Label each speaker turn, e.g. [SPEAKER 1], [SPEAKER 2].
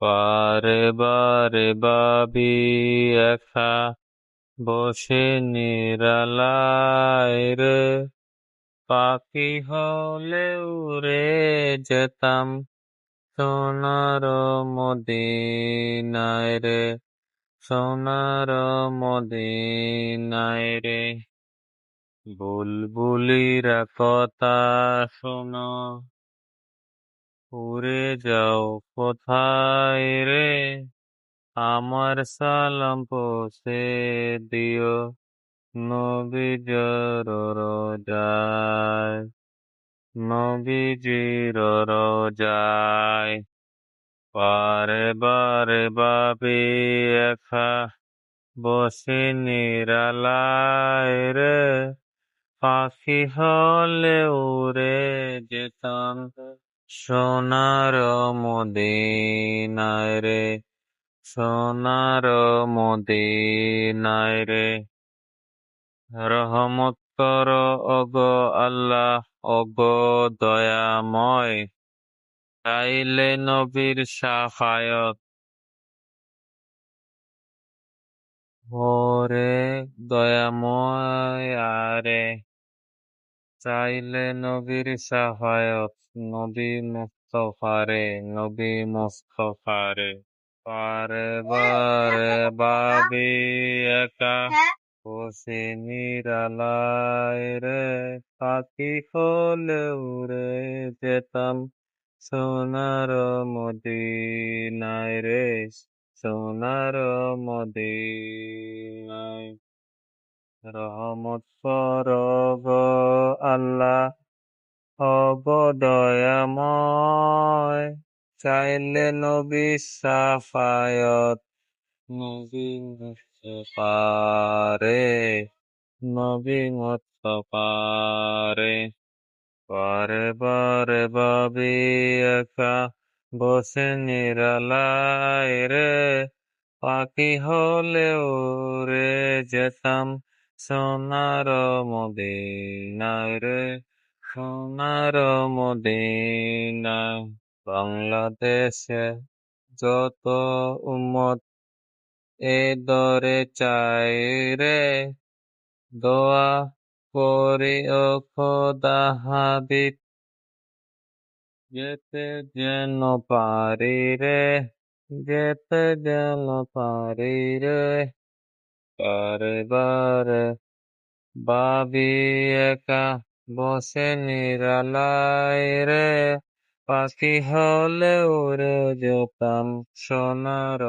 [SPEAKER 1] বারে বারে ভাবি একা বসে নিরালায় রে, পাখি হলে উড়ে যেতাম সোনার মদিনায় রে, সোনার মদিনায় রে। বুলবুলিরা কথা শোনো, উড়ে যাও কোথায় রে, আমার সালাম পৌঁছে দিও নবীজর রোজায়, নবীজির রোজায়। বারে বারে ভাবি একা বসে নিরালায় রে, পাখি হলে উড়ে যেতাম সোনার মদিনায় রে, সোনার মদিনায় রে। রহমত করো ওগো আল্লাহ, ওগো দয়াময়, চাইলে নবীর শাফায়াত। ওরে দয়াময় আরে, চাইলে নবীর শাফায়াত, নবী মুস্তাফারে, নবী মুস্তাফারে। বারে বারে ভাবি একা বসে নিরালায় রে, পাখি হলে উড়ে যেতাম সোনার মদিনায় রে, সোনার মদিনায়। রহমত করো গো আল্লাহ, ওগো দয়াময়, চাইলে নবী শাফায়াত, নবী মুস্তাফারে, নবী মুস্তাফারে। বারে বারে ভাবি একা বসে নিরালায় রে, পাখি হলে উড়ে যেতাম সোনার মদিনায় রে, সোনার মদিনায়। বাংলাদেশে যত উম্মত এ দরে চাই রে, দোয়া করি ও খোদা হাবিব, যেতে যেন পারি রে, যেতে যেন পারি রে। বারে বারে ভাবি একা বসে নিরালায় রে, পাখি হলে উড়ে যেতাম সোনার